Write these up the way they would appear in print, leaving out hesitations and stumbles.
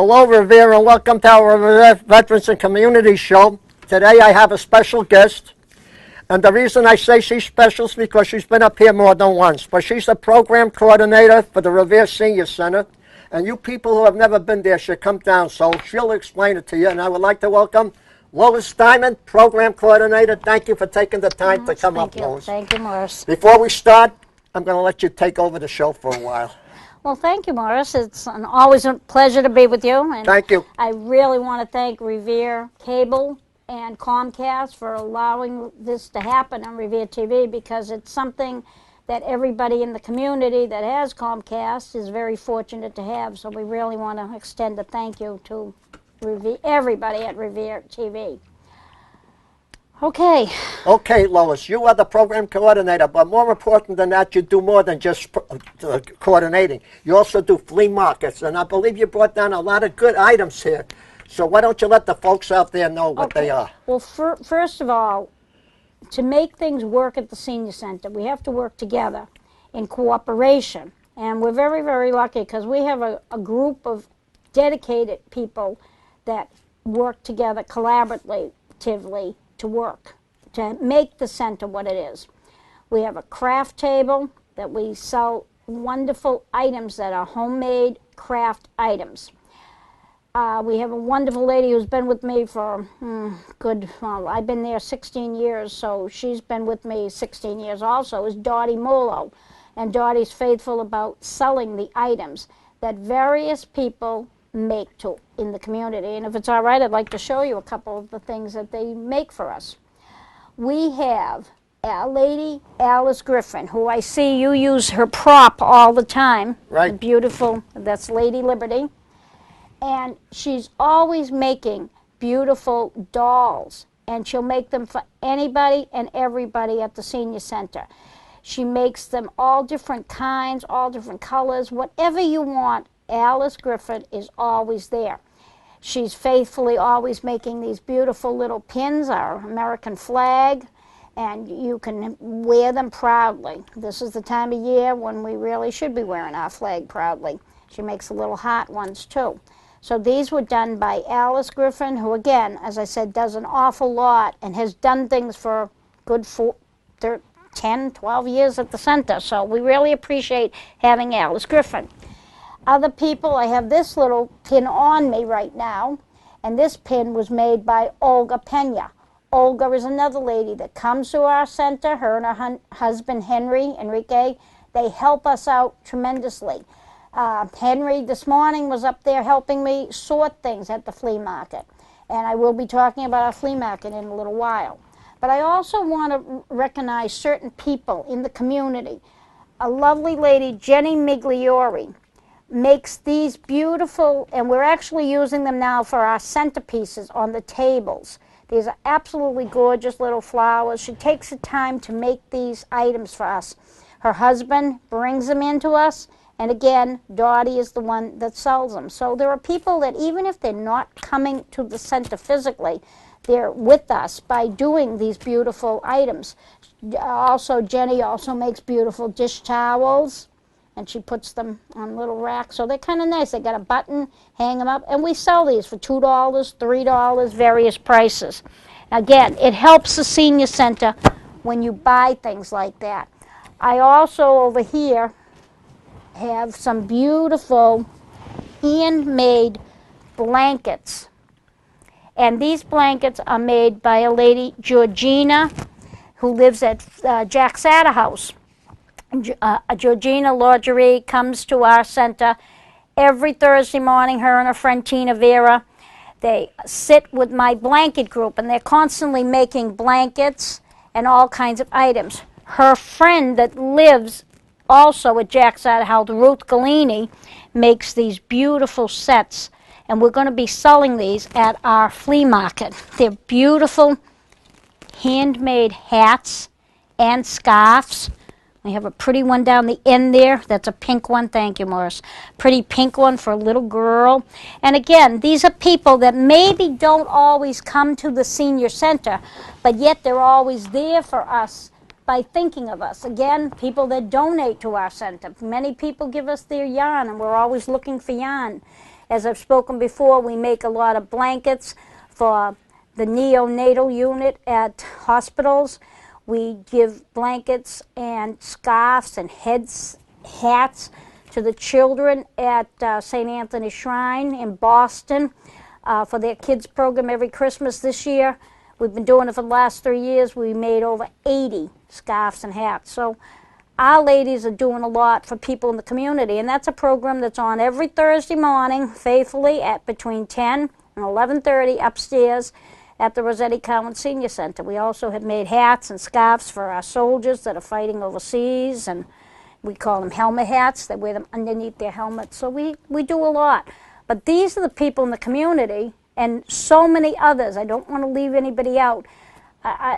Hello, Revere, and welcome to our Veterans and Community Show. Today I have a special guest, and the reason I say she's special is because she's been up here more than once. But she's the program coordinator for the Revere Senior Center, and you people who have never been there should come down, so she'll explain it to you. And I would like to welcome Lois Diamond, program coordinator. Thank you for taking the time to come up, Lois. Thank you, Morris. Before we start, I'm going to let you take over the show for a while. Well, thank you, Morris. It's always a pleasure to be with you. And thank you. I really want to thank Revere Cable and Comcast for allowing this to happen on Revere TV, because it's something that everybody in the community that has Comcast is very fortunate to have. So we really want to extend a thank you to everybody at Revere TV. Okay. Okay, Lois, you are the program coordinator, but more important than that, you do more than just coordinating. You also do flea markets, and I believe you brought down a lot of good items here. So why don't you let the folks out there know what they are? Well, first of all, to make things work at the senior center, we have to work together in cooperation. And we're very, very lucky because we have a group of dedicated people that work together collaboratively to work, to make the center what it is. We have a craft table that we sell wonderful items that are homemade craft items. We have a wonderful lady who's been with me for I've been there 16 years, so she's been with me 16 years also, is Dottie Molo. And Dottie's faithful about selling the items that various people make in the community. And if it's all right, I'd like to show you a couple of the things that they make for us. We have a lady, Alice Griffin, who I see you use her prop all the time. Right. Beautiful, that's Lady Liberty. And she's always making beautiful dolls, and she'll make them for anybody and everybody at the senior center. She makes them all different kinds, all different colors, whatever you want. Alice Griffin is always there. She's faithfully always making these beautiful little pins, our American flag, and you can wear them proudly. This is the time of year when we really should be wearing our flag proudly. She makes the little heart ones too. So these were done by Alice Griffin, who again, as I said, does an awful lot and has done things for good 10, 12 years at the center. So we really appreciate having Alice Griffin. Other people, I have this little pin on me right now, and this pin was made by Olga Pena. Olga is another lady that comes to our center. Her and her husband, Enrique, they help us out tremendously. Henry this morning was up there helping me sort things at the flea market, and I will be talking about our flea market in a little while. But I also want to recognize certain people in the community. A lovely lady, Jenny Migliori, makes these beautiful, and we're actually using them now for our centerpieces on the tables. These are absolutely gorgeous little flowers. She takes the time to make these items for us. Her husband brings them in to us, and again, Dottie is the one that sells them. So there are people that even if they're not coming to the center physically, they're with us by doing these beautiful items. Also, Jenny also makes beautiful dish towels, and she puts them on little racks. So they're kind of nice. They got a button, hang them up, and we sell these for $2, $3, various prices. Again, it helps the senior center when you buy things like that. I also, over here, have some beautiful handmade blankets. And these blankets are made by a lady, Georgina, who lives at Jack Satter House. Georgina Laundry comes to our center every Thursday morning, her and her friend Tina Vera. They sit with my blanket group, and they're constantly making blankets and all kinds of items. Her friend that lives also at Jack Satter House, Ruth Galini, makes these beautiful sets, and we're going to be selling these at our flea market. They're beautiful handmade hats and scarves. We have a pretty one down the end there. That's a pink one. Thank you, Morris. Pretty pink one for a little girl. And again, these are people that maybe don't always come to the senior center, but yet they're always there for us by thinking of us. Again, people that donate to our center. Many people give us their yarn, and we're always looking for yarn. As I've spoken before, we make a lot of blankets for the neonatal unit at hospitals. We give blankets and scarves and hats to the children at St. Anthony's Shrine in Boston for their kids program every Christmas this year. We've been doing it for the last 3 years. We made over 80 scarves and hats. So our ladies are doing a lot for people in the community, and that's a program that's on every Thursday morning, faithfully, at between 10 and 11:30 upstairs at the Rossetti Cowan Senior Center. We also have made hats and scarves for our soldiers that are fighting overseas, and we call them helmet hats. They wear them underneath their helmets. So we do a lot. But these are the people in the community, and so many others. I don't want to leave anybody out.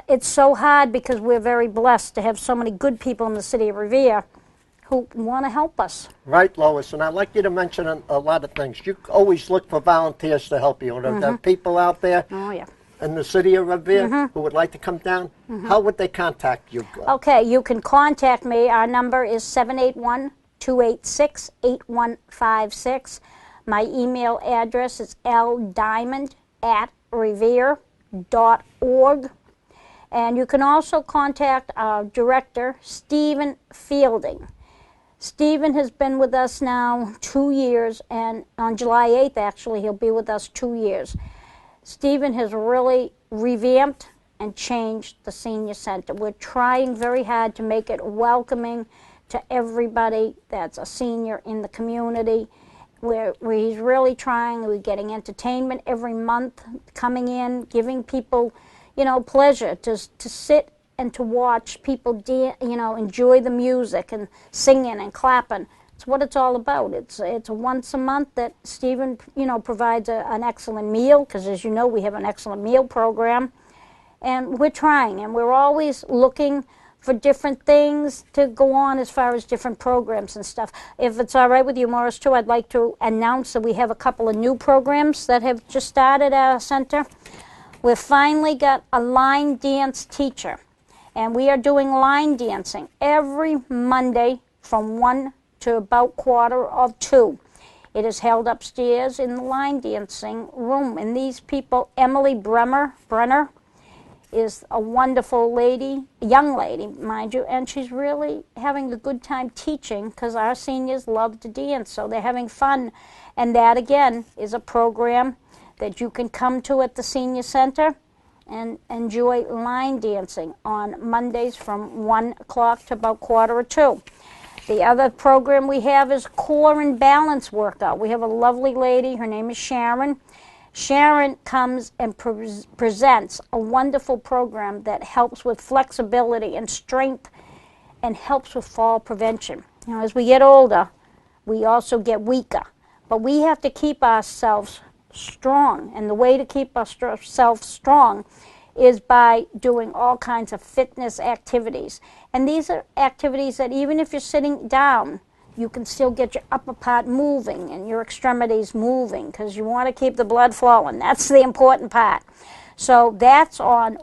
It's so hard because we're very blessed to have so many good people in the city of Revere who want to help us. Right, Lois, and I'd like you to mention a lot of things. You always look for volunteers to help you. There are people out there in the city of Revere who would like to come down. How would they contact you? Okay, you can contact me. Our number is 781-286-8156. My email address is ldiamond@revere.org. And you can also contact our director, Stephen Fielding. Stephen has been with us now 2 years, and on July 8th, actually, he'll be with us 2 years. Stephen has really revamped and changed the senior center. We're trying very hard to make it welcoming to everybody that's a senior in the community. Where he's really trying. We're getting entertainment every month coming in, giving people, pleasure to sit and to watch people, enjoy the music and singing and clapping. It's what it's all about. It's once a month that Stephen, provides an excellent meal, because as you know, we have an excellent meal program. And we're trying, and we're always looking for different things to go on as far as different programs and stuff. If it's all right with you, Morris, too, I'd like to announce that we have a couple of new programs that have just started at our center. We've finally got a line dance teacher, and we are doing line dancing every Monday from 1 to about 1:45. It is held upstairs in the line dancing room, and these people, Emily Brenner, is a wonderful lady, a young lady, mind you, and she's really having a good time teaching because our seniors love to dance, so they're having fun. And that, again, is a program that you can come to at the senior center and enjoy line dancing on Mondays from 1 o'clock to about 1:45. The other program we have is core and balance workout. We have a lovely lady, her name is Sharon. Sharon comes and presents a wonderful program that helps with flexibility and strength and helps with fall prevention. As we get older, we also get weaker. But we have to keep ourselves strong. And the way to keep ourselves strong is by doing all kinds of fitness activities. And these are activities that even if you're sitting down, you can still get your upper part moving and your extremities moving because you want to keep the blood flowing. That's the important part. So that's on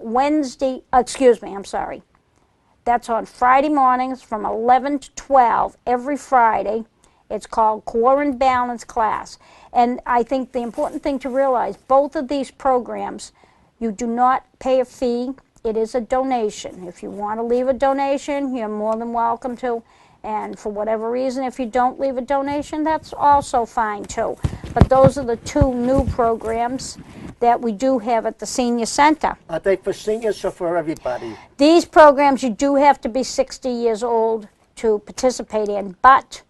That's on Friday mornings from 11 to 12 every Friday. It's called Core and Balance Class. And I think the important thing to realize, both of these programs, you do not pay a fee. It is a donation. If you want to leave a donation, you're more than welcome to. And for whatever reason, if you don't leave a donation, that's also fine too. But those are the two new programs that we do have at the senior center. Are they for seniors or for everybody? These programs, you do have to be 60 years old to participate in. But,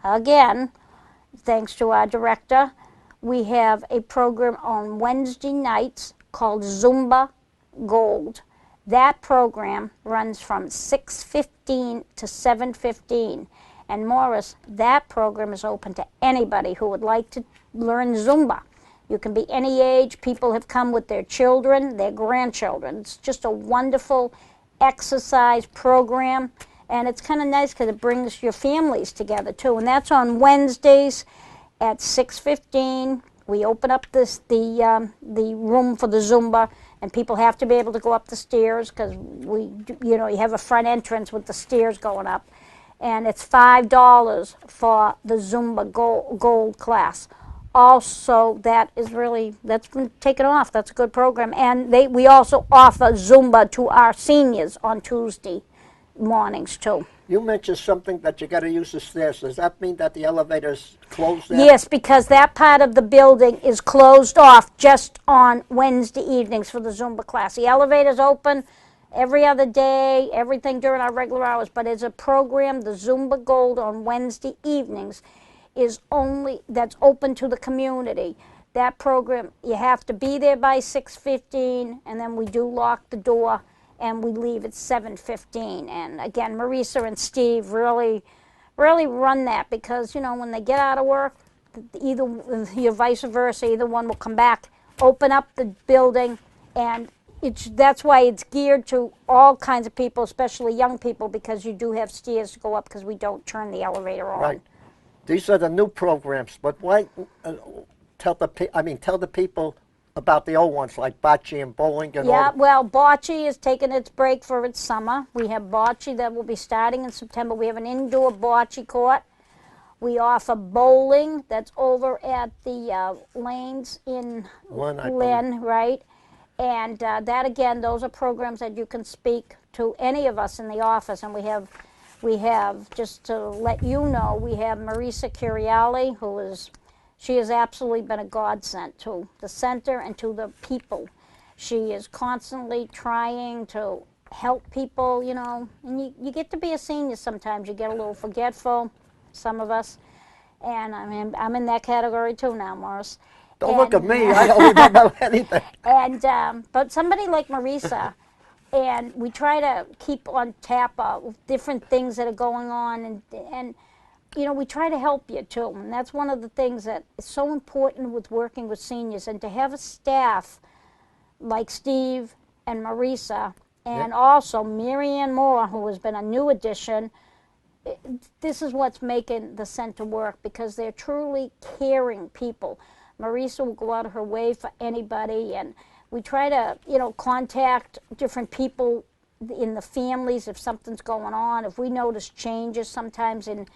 again, thanks to our director, we have a program on Wednesday nights called Zumba Gold. That program runs from 6:15 to 7:15. And Morris, that program is open to anybody who would like to learn Zumba. You can be any age. People have come with their children, their grandchildren. It's just a wonderful exercise program. And it's kind of nice because it brings your families together too. And that's on Wednesdays at 6:15. We open up the room for the Zumba, and people have to be able to go up the stairs because you have a front entrance with the stairs going up. And it's $5 for the Zumba Gold class. also that's been taken off. That's a good program. And we also offer Zumba to our seniors on Tuesday mornings too. You mentioned something that you got to use the stairs. Does that mean that the elevator's closed there? Yes, because that part of the building is closed off just on Wednesday evenings for the Zumba class. The elevator's open every other day, everything during our regular hours, but as a program, the Zumba Gold on Wednesday evenings that's open to the community. That program, you have to be there by 6:15, and then we do lock the door, and we leave at 7:15. And again, Marisa and Steve really run that, because, when they get out of work, either vice versa, either one will come back, open up the building, and that's why it's geared to all kinds of people, especially young people, because you do have stairs to go up because we don't turn the elevator on. Right. These are the new programs, but why tell the people about the old ones like bocce and bowling and all. Yeah, well, bocce is taking its break for its summer. We have bocce that will be starting in September. We have an indoor bocce court. We offer bowling that's over at the lanes in Lynn, right? And that, again, those are programs that you can speak to any of us in the office. And we have, just to let you know, we have Marisa Curiali, she has absolutely been a godsend to the center and to the people. She is constantly trying to help people, and you get to be a senior sometimes. You get a little forgetful, some of us. And I'm in that category too now, Morris. Don't look at me. I don't remember anything. And but somebody like Marisa, and we try to keep on tap of different things that are going on, and we try to help you too. And that's one of the things that is so important with working with seniors, and to have a staff like Steve and Marisa, and also Marianne Moore, who has been a new addition. This is what's making the center work, because they're truly caring people. Marisa will go out of her way for anybody, and we try to, contact different people in the families if something's going on. If we notice changes sometimes in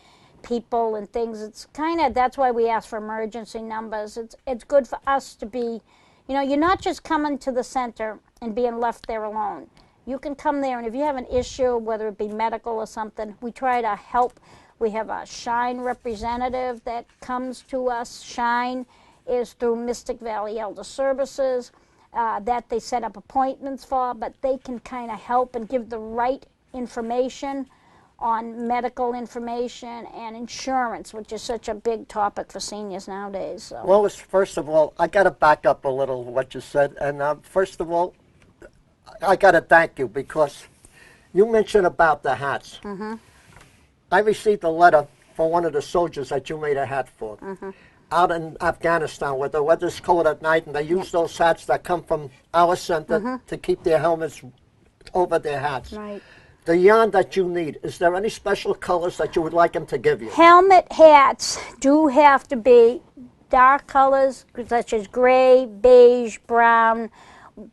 people and things, that's why we ask for emergency numbers. It's good for us to be, you're not just coming to the center and being left there alone. You can come there, and if you have an issue, whether it be medical or something, we try to help. We have a SHINE representative that comes to us. SHINE is through Mystic Valley Elder Services that they set up appointments for, but they can kind of help and give the right information on medical information and insurance, which is such a big topic for seniors nowadays. So. Lois, first of all, I got to back up a little what you said. And first of all, I got to thank you, because you mentioned about the hats. Mm-hmm. I received a letter from one of the soldiers that you made a hat for. Mm-hmm. Out in Afghanistan, where the weather's cold at night, and they use those hats that come from our center to keep their helmets over their hats. Right. The yarn that you need, is there any special colors that you would like them to give you? Helmet hats do have to be dark colors, such as gray, beige, brown,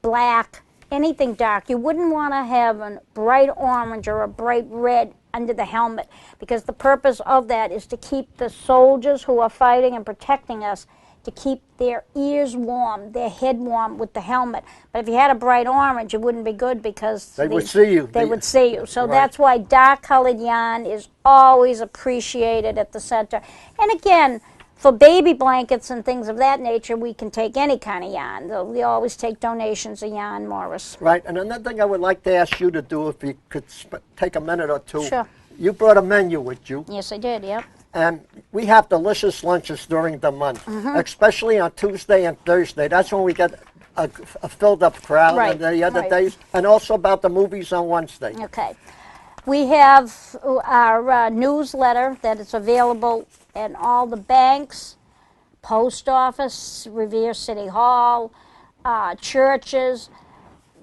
black, anything dark. You wouldn't want to have a bright orange or a bright red under the helmet, because the purpose of that is to keep the soldiers who are fighting and protecting us, to keep their ears warm, their head warm with the helmet. But if you had a bright orange, it wouldn't be good, because they would see you. They would see you. So that's why dark colored yarn is always appreciated at the center. And again, for baby blankets and things of that nature, we can take any kind of yarn. We always take donations of yarn, Morris. Right, and another thing I would like to ask you to do, if you could take a minute or two. Sure. You brought a menu with you. Yes, I did, yep. And we have delicious lunches during the month, especially on Tuesday and Thursday. That's when we get a filled-up crowd. Right, And the other days, and also about the movies on Wednesday. Okay. We have our newsletter that is available in all the banks, post office, Revere City Hall, churches.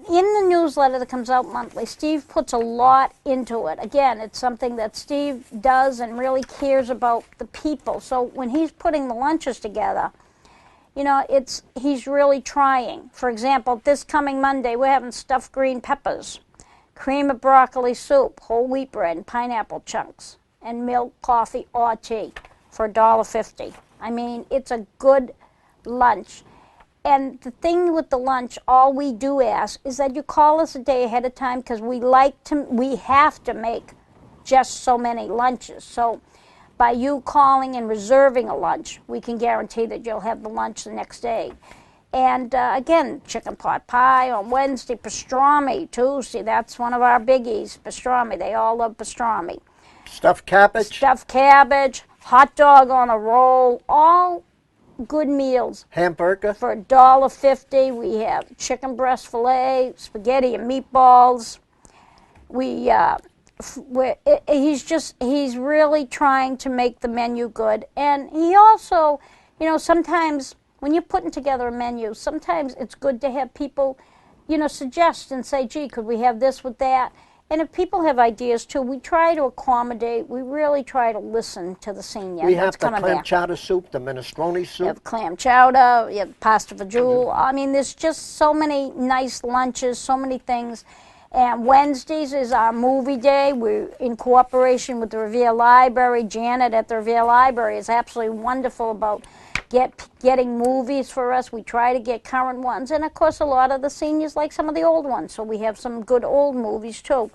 In the newsletter that comes out monthly, Steve puts a lot into it. Again, it's something that Steve does and really cares about the people. So when he's putting the lunches together, he's really trying. For example, this coming Monday, we're having stuffed green peppers, cream of broccoli soup, whole wheat bread, and pineapple chunks, and milk, coffee, or tea for $1.50. I mean, it's a good lunch. And the thing with the lunch, all we do ask is that you call us a day ahead of time, because we have to make just so many lunches. So by you calling and reserving a lunch, we can guarantee that you'll have the lunch the next day. And again, chicken pot pie on Wednesday, pastrami Tuesday. That's one of our biggies, pastrami. They all love pastrami. Stuffed cabbage. Stuffed cabbage, hot dog on a roll, all good meals. Hamburger. For $1.50, we have chicken breast fillet, spaghetti and meatballs. He's really trying to make the menu good. And he also, sometimes when you're putting together a menu, sometimes it's good to have people, suggest and say, gee, could we have this with that? And if people have ideas too, we try to accommodate. We really try to listen to the senior. We have the clam chowder soup, the minestrone soup. You have clam chowder, you have pasta fagioli. I mean, there's just so many nice lunches, so many things. And Wednesdays is our movie day. We're in cooperation with the Revere Library. Janet at the Revere Library is absolutely wonderful about getting movies for us. We try to get current ones. And, of course, a lot of the seniors like some of the old ones. So we have some good old movies, too.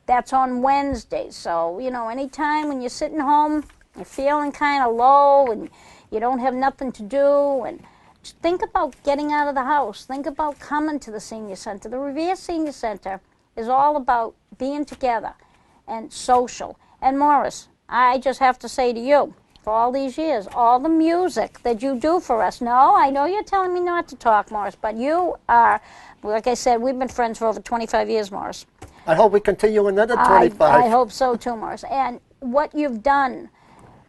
That's on Wednesdays. So, anytime when you're sitting home, you're feeling kind of low and you don't have nothing to do, and just think about getting out of the house. Think about coming to the senior center. The Revere Senior Center is all about being together and social. And Morris, I just have to say to you, for all these years, all the music that you do for us. No, I know you're telling me not to talk, Morris, but you are, like I said, we've been friends for over 25 years, Morris. I hope we continue another 25. I hope so too, Morris. And what you've done,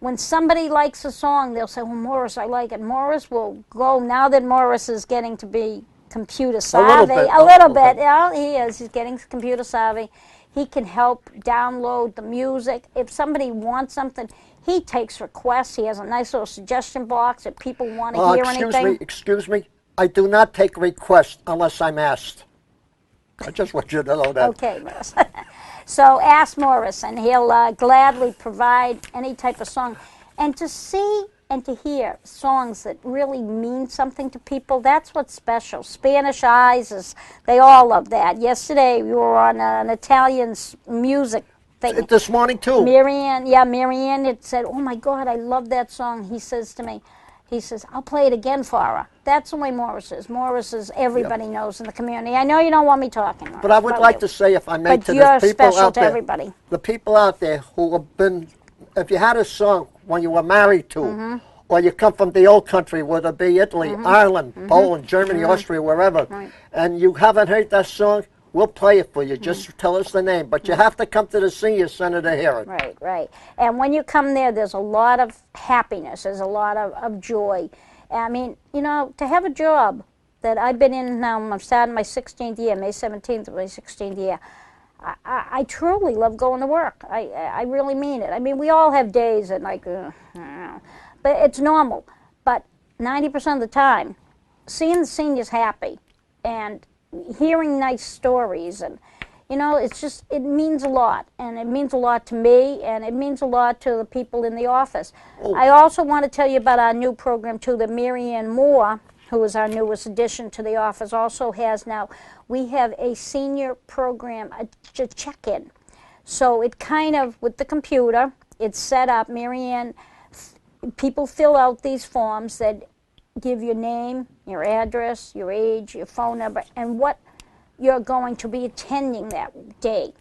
when somebody likes a song, they'll say, well, Morris, I like it. Morris will go, now that Morris is getting to be computer savvy, a little bit. Yeah, he is. He's getting computer savvy. He can help download the music. If somebody wants something, he takes requests. He has a nice little suggestion box if people want to hear anything. Excuse me. I do not take requests unless I'm asked. I just want you to know that. Okay, Morris. So ask Morris, and he'll gladly provide any type of song. And to see and to hear songs that really mean something to people, that's what's special. Spanish Eyes, they all love that. Yesterday we were on an Italian music thing. This morning too. Marianne had said, oh my God, I love that song. He says to me, I'll play it again for her. That's the way Morris is. Morris is, everybody knows in the community. I know you don't want me talking, Morris, but I would like to say, if I may, but to you're the people special out to there, everybody. the people out there who have been, if you had a song when you were married to, or you come from the old country, whether it be Italy, Ireland, Poland, Germany, Austria, wherever, and you haven't heard that song, we'll play it for you. Just tell us the name. But you have to come to the senior center to hear it. Right, right. And when you come there, there's a lot of happiness. There's a lot of joy. I mean, to have a job that I've been in now, I'm starting my 16th year, May 17th of my 16th year. I truly love going to work. I really mean it. I mean, we all have days that like, I don't know. But it's normal. But 90% of the time, seeing the seniors happy and hearing nice stories, and it means a lot, and it means a lot to me, and it means a lot to the people in the office. I also want to tell you about our new program too, that Marianne Moore, who is our newest addition to the office, also has now. We have a senior program, a check-in. So it kind of, with the computer, it's set up. Marianne, people fill out these forms that give your name, your address, your age, your phone number, and what you're going to be attending that day.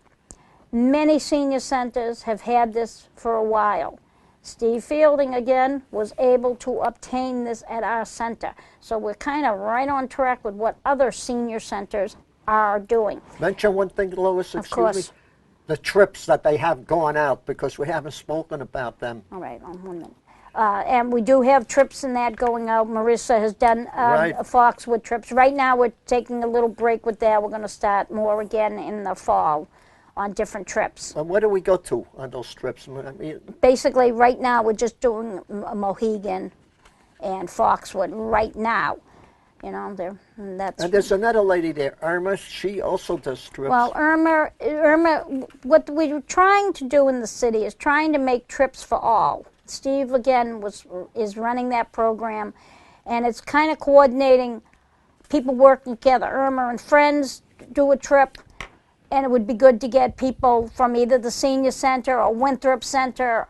Many senior centers have had this for a while. Steve Fielding, again, was able to obtain this at our center. So we're kind of right on track with what other senior centers are doing. Mention one thing, Lois, of course. Me. The trips that they have gone out, because we haven't spoken about them. All right, 1 minute. And we do have trips in that going out. Marissa has done Foxwood trips. Right now we're taking a little break with that. We're going to start more again in the fall on different trips. And where do we go to on those trips? I mean, basically, right now we're just doing Mohegan and Foxwood right now. That's. And there's another lady there, Irma. She also does trips. Well, Irma, what we're trying to do in the city is trying to make trips for all. Steve again is running that program, and it's kind of coordinating people working together. Irma and friends do a trip, and it would be good to get people from either the senior center or Winthrop Center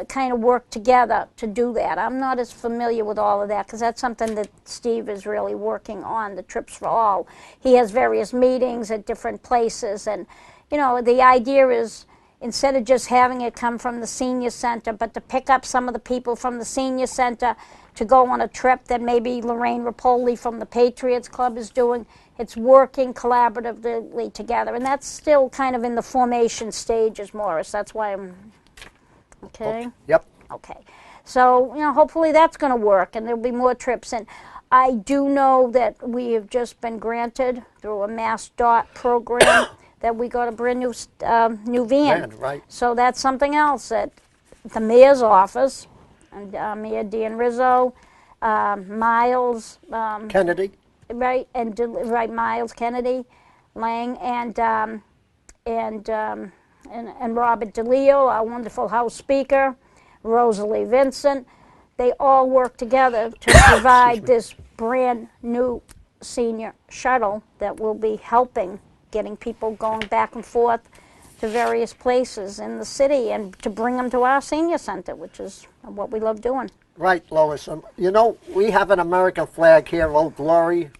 kind of work together to do that. I'm not as familiar with all of that because that's something that Steve is really working on, the Trips for All. He has various meetings at different places, and you know, the idea is instead of just having it come from the senior center, but to pick up some of the people from the senior center to go on a trip that maybe Lorraine Rapoli from the Patriots Club is doing. It's working collaboratively together, and that's still kind of in the formation stages, Morris. That's why I'm, okay? Yep. Okay. So, you know, hopefully that's going to work, and there'll be more trips. And I do know that we have just been granted through a MassDOT program that we got a brand new new van. Right. So that's something else at the mayor's office, and Mayor Dan Rizzo, Miles Kennedy. right, and Miles Kennedy, Lang, and Robert DeLeo, our wonderful House Speaker, Rosalie Vincent. They all work together to provide this brand new senior shuttle that will be helping getting people going back and forth to various places in the city and to bring them to our senior center, which is what we love doing. Right, Lois. You know, we have an American flag here, Old Glory,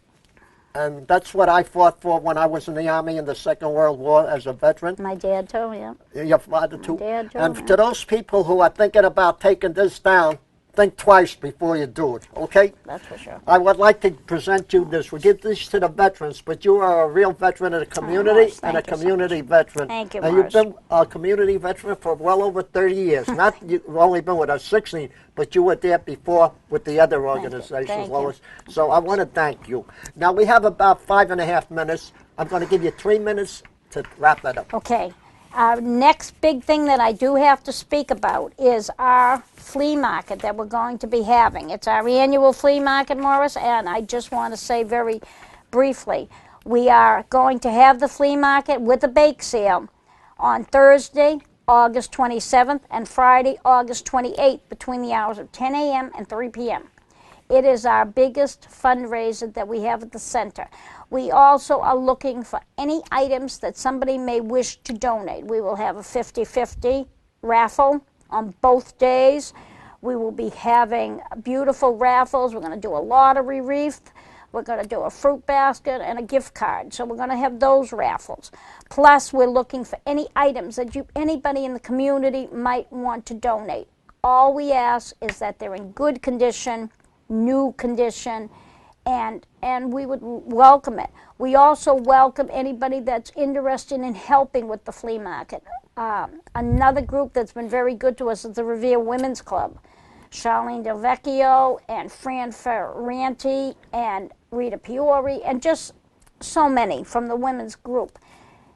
and that's what I fought for when I was in the Army in the Second World War as a veteran. My dad too, yeah. Your father too. My dad too. And yeah. to those people who are thinking about taking this down, think twice before you do it, okay? That's for sure. I would like to present you this. We give this to the veterans, but you are a real veteran of the community Morris, and a thank you so community veteran. Thank you, And Morris. you've been a community veteran for well over 30 years. Not you've only been with us 16, but you were there before with the other organizations, Thank you. Lois. So I want to thank you. Now we have about 5.5 minutes. I'm going to give you 3 minutes to wrap that up. Okay. Our next big thing that I do have to speak about is our flea market that we're going to be having. It's our annual flea market, Morris, and I just want to say very briefly, we are going to have the flea market with a bake sale on Thursday, August 27th, and Friday, August 28th, between the hours of 10 a.m. and 3 p.m. It is our biggest fundraiser that we have at the center. We also are looking for any items that somebody may wish to donate. We will have a 50-50 raffle on both days. We will be having beautiful raffles. We're going to do a lottery wreath. We're going to do a fruit basket and a gift card. So we're going to have those raffles. Plus, we're looking for any items that anybody in the community might want to donate. All we ask is that they're in good condition, new condition, and we would welcome it. We also welcome anybody that's interested in helping with the flea market. Another group that's been very good to us is the Revere Women's Club. Charlene Del Vecchio and Fran Ferranti and Rita Piori and just so many from the women's group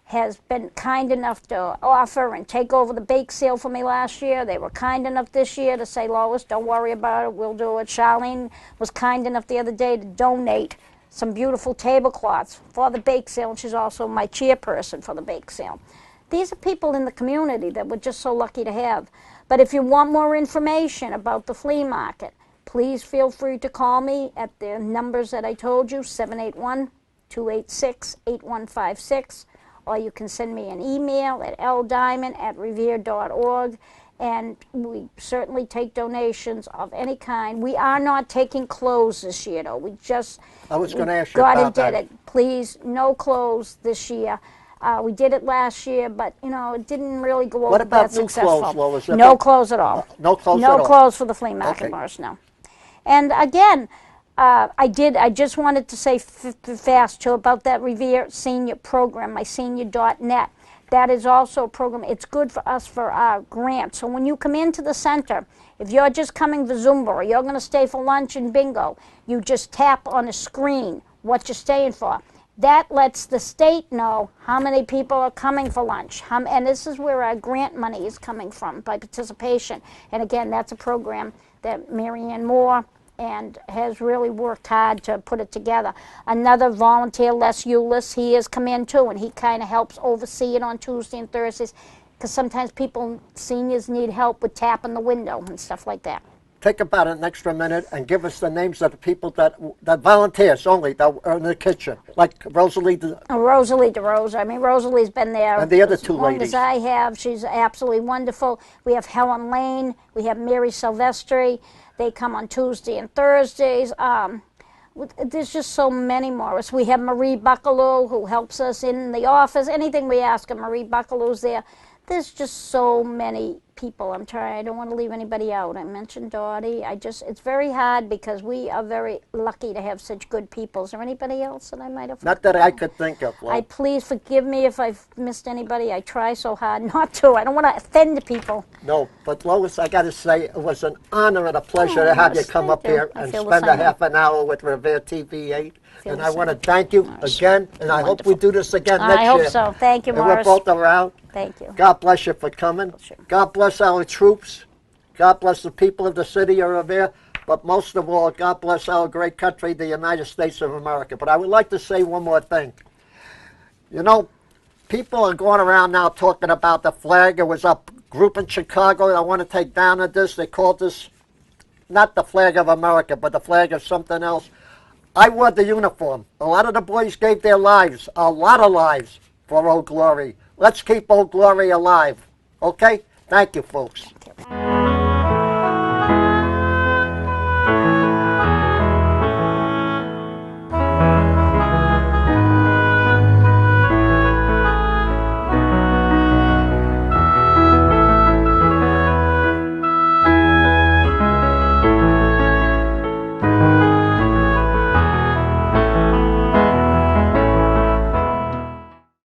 has been kind enough to offer and take over the bake sale for me last year. They were kind enough this year to say, Lois, don't worry about it, we'll do it. Charlene was kind enough the other day to donate some beautiful tablecloths for the bake sale, and she's also my chairperson for the bake sale. These are people in the community that we're just so lucky to have. But if you want more information about the flea market, please feel free to call me at the numbers that I told you, 781-286-8156. Or you can send me an email at ldiamond@revere.org, and we certainly take donations of any kind. We are not taking clothes this year, though. I was going to ask you got about and did that. it. Please, no clothes this year. We did it last year, but you know it didn't really go over What about that new successful. clothes, Lois? No clothes at all. No clothes at No all? clothes for the flea market, Okay. Morris. No. And again, I just wanted to say fast too about that Revere Senior program, my senior.net. That is also a program. It's good for us for our grant. So when you come into the center, if you're just coming for Zumba or you're going to stay for lunch and bingo, you just tap on a screen what you're staying for. That lets the state know how many people are coming for lunch. And this is where our grant money is coming from, by participation. And again, that's a program that Marianne Moore and has really worked hard to put it together. Another volunteer, Les Eulis, he has come in too, and he kind of helps oversee it on Tuesday and Thursdays. because sometimes seniors need help with tapping the window and stuff like that. Take about an extra minute and give us the names of the people that volunteers only, that are in the kitchen, like Rosalie. Rosalie DeRosa. I mean, Rosalie's been there And the other two as long ladies. as I have. She's absolutely wonderful. We have Helen Lane. We have Mary Silvestri. They come on Tuesday and Thursdays. There's just so many more. We have Marie Buckaloo, who helps us in the office. Anything we ask her, Marie Buckaloo's there. There's just so many people. I don't want to leave anybody out. I mentioned Dottie. It's very hard because we are very lucky to have such good people. Is there anybody else that I might have Not that I could think of. Well, please forgive me if I've missed anybody. I try so hard not to. I don't want to offend people. no, but Lois, I got to say, it was an honor and a pleasure to have you Lois, come thank up you. here I and feel the spend a same. half an hour with Revere TV8. And the I want to same. thank you Morris. again, and I hope we Wonderful. do this again next I year. hope so. Thank you, And we're Morris. both around. Thank you. God bless you for coming. Sure. God bless our troops. God bless the people of the city of Revere. But most of all, God bless our great country, the United States of America. But I would like to say one more thing. You know, people are going around now talking about the flag. It was a group in Chicago that I want to take down at this. They called this not the flag of America, but the flag of something else. I wore the uniform. A lot of the boys gave their lives, a lot of lives, for Old Glory. Let's keep Old Glory alive. Okay? Thank you, folks. Thank you.